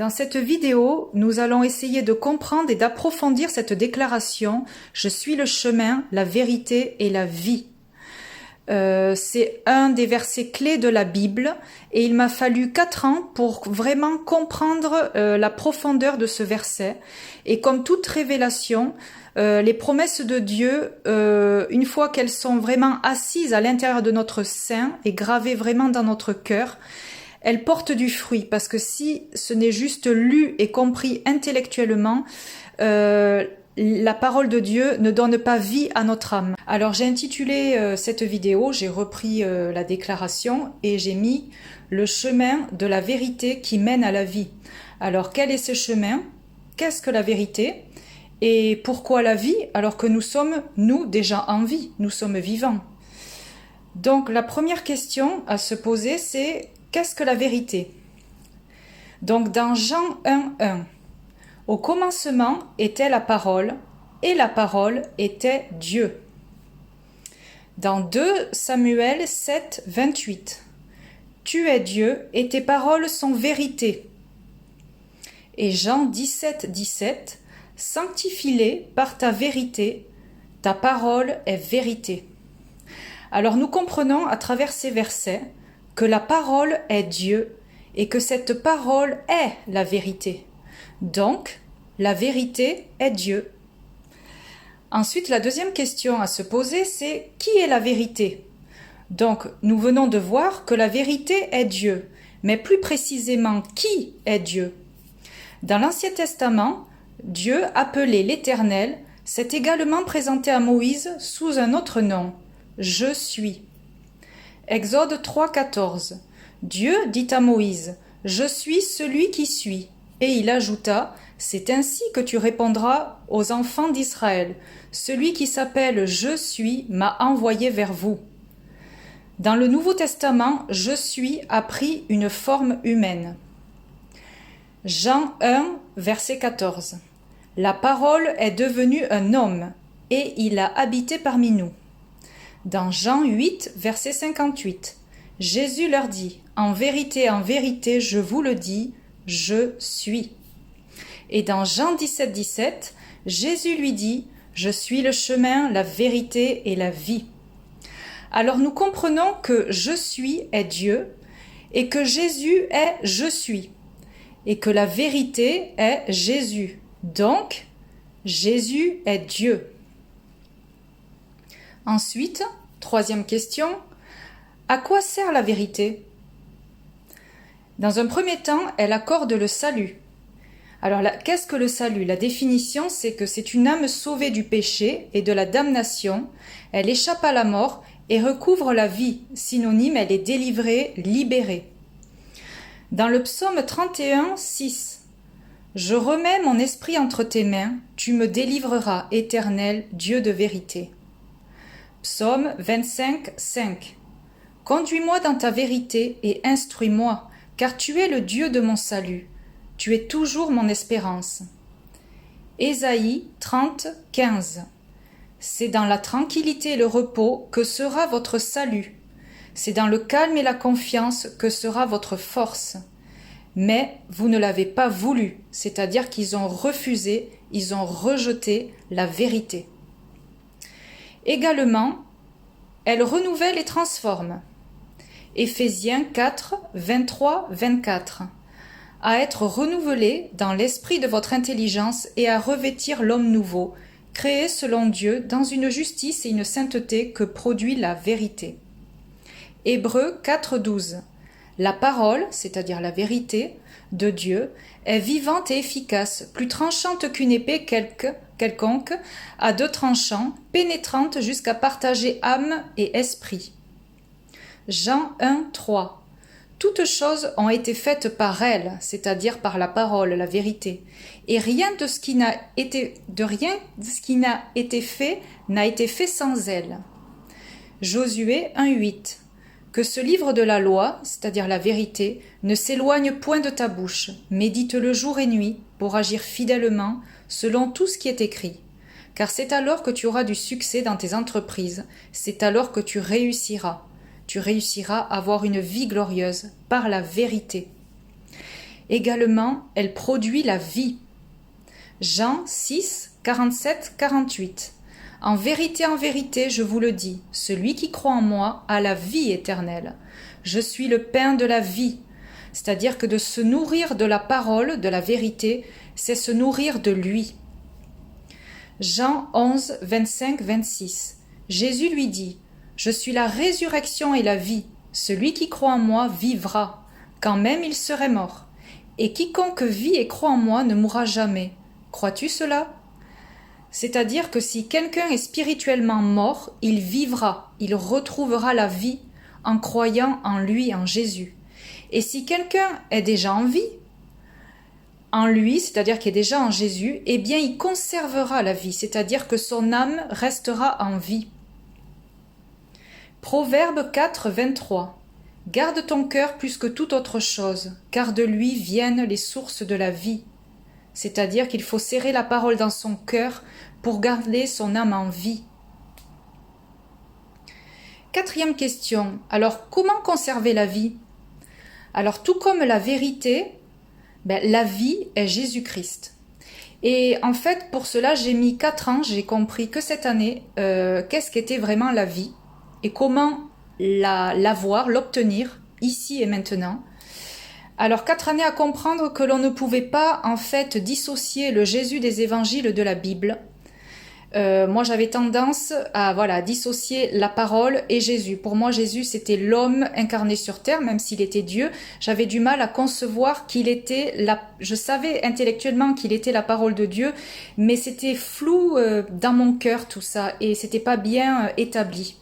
Dans cette vidéo, nous allons essayer de comprendre et d'approfondir cette déclaration « Je suis le chemin, la vérité et la vie ». C'est un des versets clés de la Bible et il m'a fallu 4 ans pour vraiment comprendre la profondeur de ce verset. Et comme toute révélation, les promesses de Dieu, une fois qu'elles sont vraiment assises à l'intérieur de notre sein et gravées vraiment dans notre cœur, elles portent du fruit, parce que si ce n'est juste lu et compris intellectuellement, la parole de Dieu ne donne pas vie à notre âme. Alors j'ai intitulé cette vidéo, j'ai repris la déclaration et j'ai mis « Le chemin de la vérité qui mène à la vie ». Alors quel est ce chemin? Qu'est-ce que la vérité? Et pourquoi la vie alors que nous sommes, nous, déjà en vie, nous sommes vivants? Donc la première question à se poser, c'est qu'est-ce que la vérité? Donc dans Jean 1:1, au commencement était la parole, et la parole était Dieu. Dans 2 Samuel 7:28, tu es Dieu et tes paroles sont vérité. Et Jean 17:17, sanctifie-les par ta vérité, ta parole est vérité. Alors nous comprenons à travers ces versets que la parole est Dieu et que cette parole est la vérité. Donc, la vérité est Dieu. Ensuite, la deuxième question à se poser, c'est qui est la vérité? Donc, nous venons de voir que la vérité est Dieu, mais plus précisément, qui est Dieu? Dans l'Ancien Testament, Dieu, appelé l'Éternel, s'est également présenté à Moïse sous un autre nom, « Je suis ». Exode 3:14, Dieu dit à Moïse, « Je suis celui qui suis ». Et il ajouta, « C'est ainsi que tu répondras aux enfants d'Israël. Celui qui s'appelle « Je suis » m'a envoyé vers vous. » Dans le Nouveau Testament, « Je suis » a pris une forme humaine. Jean 1, verset 14. La parole est devenue un homme, et il a habité parmi nous. Dans Jean 8, verset 58, Jésus leur dit, « En vérité, je vous le dis, je suis. » Et dans Jean 17:17, Jésus lui dit, « Je suis le chemin, la vérité et la vie. » Alors nous comprenons que « je suis » est Dieu et que Jésus est « je suis » et que la vérité est Jésus. Donc, Jésus est Dieu. Ensuite, troisième question, à quoi sert la vérité? Dans un premier temps, elle accorde le salut. Alors, qu'est-ce que le salut? La définition, c'est que c'est une âme sauvée du péché et de la damnation. Elle échappe à la mort et recouvre la vie. Synonyme, elle est délivrée, libérée. Dans le psaume 31:6, je remets mon esprit entre tes mains, tu me délivreras, Éternel, Dieu de vérité. Psaume 25:5, conduis-moi dans ta vérité et instruis-moi, car tu es le Dieu de mon salut. Tu es toujours mon espérance. Ésaïe 30:15, c'est dans la tranquillité et le repos que sera votre salut. C'est dans le calme et la confiance que sera votre force. Mais vous ne l'avez pas voulu, c'est-à-dire qu'ils ont refusé, ils ont rejeté la vérité. Également, elle renouvelle et transforme. Éphésiens 4, 23-24. À être renouvelé dans l'esprit de votre intelligence et à revêtir l'homme nouveau, créé selon Dieu dans une justice et une sainteté que produit la vérité. Hébreux 4:12. La parole, c'est-à-dire la vérité, de Dieu, est vivante et efficace, plus tranchante qu'une épée quelconque, à 2 tranchants, pénétrante jusqu'à partager âme et esprit. Jean 1:3. Toutes choses ont été faites par elle, c'est-à-dire par la parole, la vérité, et rien de ce qui n'a été fait n'a été fait sans elle. Josué 1:8. Que ce livre de la loi, c'est-à-dire la vérité, ne s'éloigne point de ta bouche, médite-le jour et nuit pour agir fidèlement selon tout ce qui est écrit. Car c'est alors que tu auras du succès dans tes entreprises, c'est alors que tu réussiras. Tu réussiras à avoir une vie glorieuse par la vérité. Également, elle produit la vie. Jean 6, 47, 48. En vérité, je vous le dis, celui qui croit en moi a la vie éternelle. Je suis le pain de la vie. C'est-à-dire que de se nourrir de la parole, de la vérité, c'est se nourrir de lui. Jean 11, 25, 26. Jésus lui dit, « Je suis la résurrection et la vie. Celui qui croit en moi vivra, quand même il serait mort. Et quiconque vit et croit en moi ne mourra jamais. Crois-tu cela ?» C'est-à-dire que si quelqu'un est spirituellement mort, il vivra, il retrouvera la vie en croyant en lui, en Jésus. Et si quelqu'un est déjà en vie, en lui, c'est-à-dire qu'il est déjà en Jésus, eh bien il conservera la vie, c'est-à-dire que son âme restera en vie. Proverbe 4, 23. Garde ton cœur plus que toute autre chose, car de lui viennent les sources de la vie. C'est-à-dire qu'il faut serrer la parole dans son cœur pour garder son âme en vie. Quatrième question. Alors, comment conserver la vie? Alors, tout comme la vérité, la vie est Jésus-Christ. Et en fait, pour cela, j'ai mis 4 ans, j'ai compris que cette année, qu'est-ce qu'était vraiment la vie et comment l'avoir, l'obtenir, ici et maintenant. Alors 4 années à comprendre que l'on ne pouvait pas en fait dissocier le Jésus des évangiles de la Bible. Moi j'avais tendance à dissocier la parole et Jésus. Pour moi Jésus c'était l'homme incarné sur terre, même s'il était Dieu. J'avais du mal à concevoir qu'il était je savais intellectuellement qu'il était la parole de Dieu, mais c'était flou dans mon cœur tout ça et c'était pas bien établi.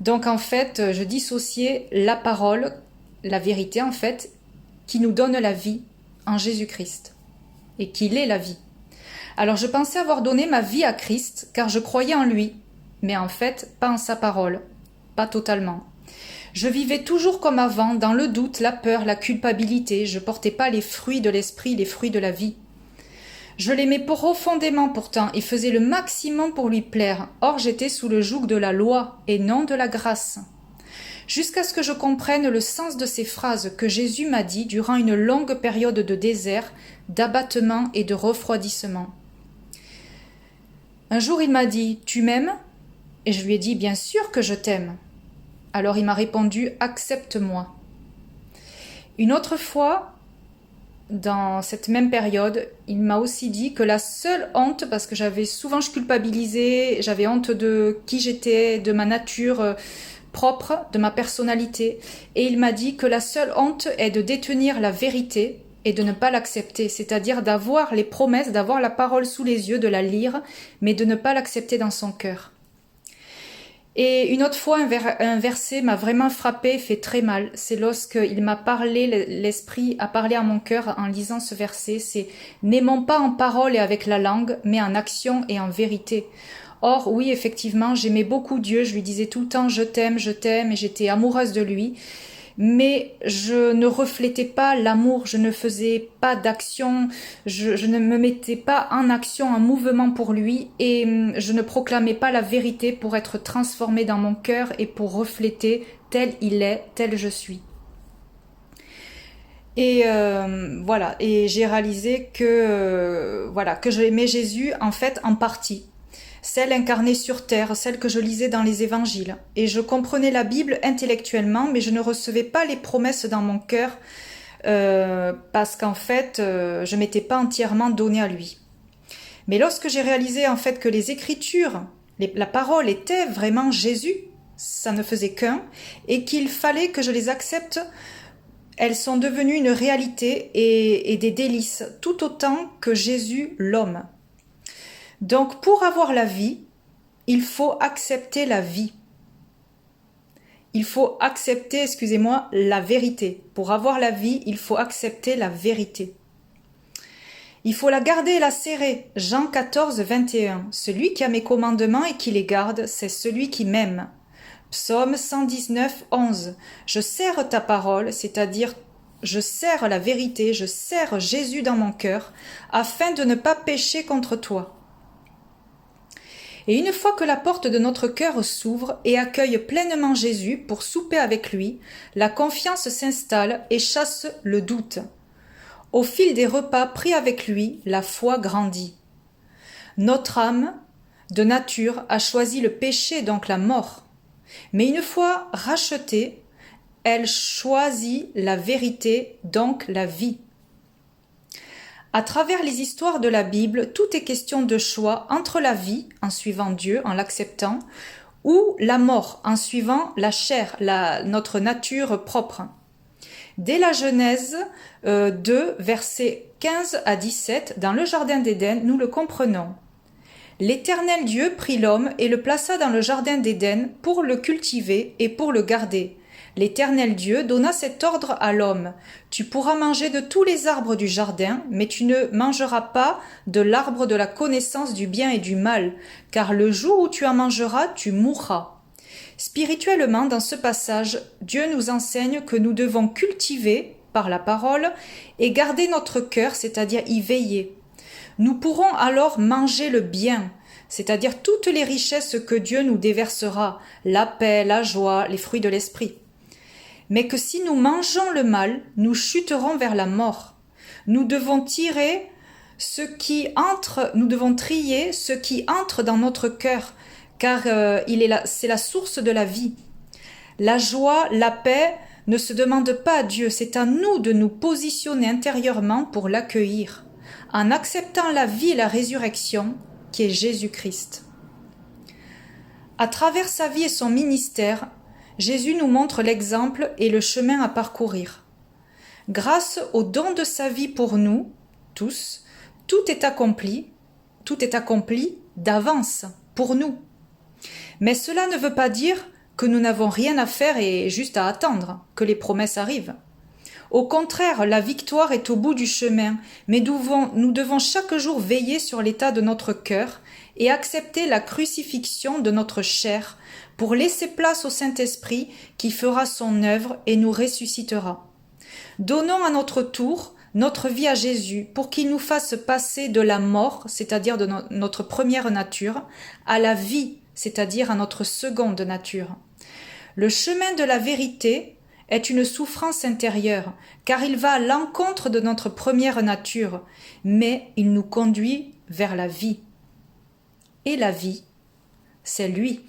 Donc en fait je dissociais la parole, la vérité en fait, qui nous donne la vie en Jésus-Christ, et qu'il est la vie. Alors je pensais avoir donné ma vie à Christ, car je croyais en lui, mais en fait, pas en sa parole, pas totalement. Je vivais toujours comme avant, dans le doute, la peur, la culpabilité, je portais pas les fruits de l'esprit, les fruits de la vie. Je l'aimais profondément pourtant, et faisais le maximum pour lui plaire, or j'étais sous le joug de la loi, et non de la grâce. Jusqu'à ce que je comprenne le sens de ces phrases que Jésus m'a dit durant une longue période de désert, d'abattement et de refroidissement. Un jour il m'a dit « Tu m'aimes ?» Et je lui ai dit « Bien sûr que je t'aime ». Alors il m'a répondu « Accepte-moi ». Une autre fois, dans cette même période, il m'a aussi dit que la seule honte, parce que je culpabilisais, j'avais honte de qui j'étais, de ma nature propre, de ma personnalité, et il m'a dit que la seule honte est de détenir la vérité et de ne pas l'accepter, c'est-à-dire d'avoir les promesses, d'avoir la parole sous les yeux, de la lire, mais de ne pas l'accepter dans son cœur. Et une autre fois, un verset m'a vraiment frappé, fait très mal. C'est lorsqu'il m'a parlé, l'Esprit a parlé à mon cœur en lisant ce verset, c'est « N'aimons pas en parole et avec la langue, mais en action et en vérité ». Or, oui, effectivement, j'aimais beaucoup Dieu, je lui disais tout le temps « je t'aime », et j'étais amoureuse de lui. Mais je ne reflétais pas l'amour, je ne faisais pas d'action, je ne me mettais pas en action, en mouvement pour lui, et je ne proclamais pas la vérité pour être transformée dans mon cœur et pour refléter tel il est, tel je suis. Et et j'ai réalisé que j'aimais Jésus en fait en partie. Celle incarnée sur terre, celle que je lisais dans les évangiles. Et je comprenais la Bible intellectuellement, mais je ne recevais pas les promesses dans mon cœur parce qu'en fait, je ne m'étais pas entièrement donnée à lui. Mais lorsque j'ai réalisé en fait que les Écritures, la parole était vraiment Jésus, ça ne faisait qu'un, et qu'il fallait que je les accepte, elles sont devenues une réalité et des délices, tout autant que Jésus l'homme. Donc, pour avoir la vie, il faut accepter la vie. Il faut accepter, la vérité. Pour avoir la vie, il faut accepter la vérité. Il faut la garder et la serrer. Jean 14, 21. Celui qui a mes commandements et qui les garde, c'est celui qui m'aime. Psaume 119, 11. Je serre ta parole, c'est-à-dire je serre la vérité, je serre Jésus dans mon cœur, afin de ne pas pécher contre toi. Et une fois que la porte de notre cœur s'ouvre et accueille pleinement Jésus pour souper avec lui, la confiance s'installe et chasse le doute. Au fil des repas pris avec lui, la foi grandit. Notre âme, de nature, a choisi le péché, donc la mort. Mais une fois rachetée, elle choisit la vérité, donc la vie. À travers les histoires de la Bible, tout est question de choix entre la vie, en suivant Dieu, en l'acceptant, ou la mort, en suivant la chair, notre nature propre. Dès la Genèse 2, versets 15 à 17, dans le Jardin d'Éden, nous le comprenons. L'Éternel Dieu prit l'homme et le plaça dans le Jardin d'Éden pour le cultiver et pour le garder. L'Éternel Dieu donna cet ordre à l'homme. Tu pourras manger de tous les arbres du jardin, mais tu ne mangeras pas de l'arbre de la connaissance du bien et du mal, car le jour où tu en mangeras, tu mourras. Spirituellement, dans ce passage, Dieu nous enseigne que nous devons cultiver, par la parole, et garder notre cœur, c'est-à-dire y veiller. Nous pourrons alors manger le bien, c'est-à-dire toutes les richesses que Dieu nous déversera, la paix, la joie, les fruits de l'esprit. Mais que si nous mangeons le mal, nous chuterons vers la mort. Nous devons trier ce qui entre dans notre cœur, car c'est la source de la vie. La joie, la paix ne se demandent pas à Dieu, c'est à nous de nous positionner intérieurement pour l'accueillir, en acceptant la vie et la résurrection qui est Jésus-Christ. À travers sa vie et son ministère, Jésus nous montre l'exemple et le chemin à parcourir. Grâce au don de sa vie pour nous, tous, tout est accompli d'avance pour nous. Mais cela ne veut pas dire que nous n'avons rien à faire et juste à attendre que les promesses arrivent. Au contraire, la victoire est au bout du chemin, mais nous devons chaque jour veiller sur l'état de notre cœur et accepter la crucifixion de notre chair pour laisser place au Saint-Esprit qui fera son œuvre et nous ressuscitera. Donnons à notre tour notre vie à Jésus pour qu'il nous fasse passer de la mort, c'est-à-dire de notre première nature, à la vie, c'est-à-dire à notre seconde nature. Le chemin de la vérité est une souffrance intérieure, car il va à l'encontre de notre première nature, mais il nous conduit vers la vie. Et la vie, c'est lui.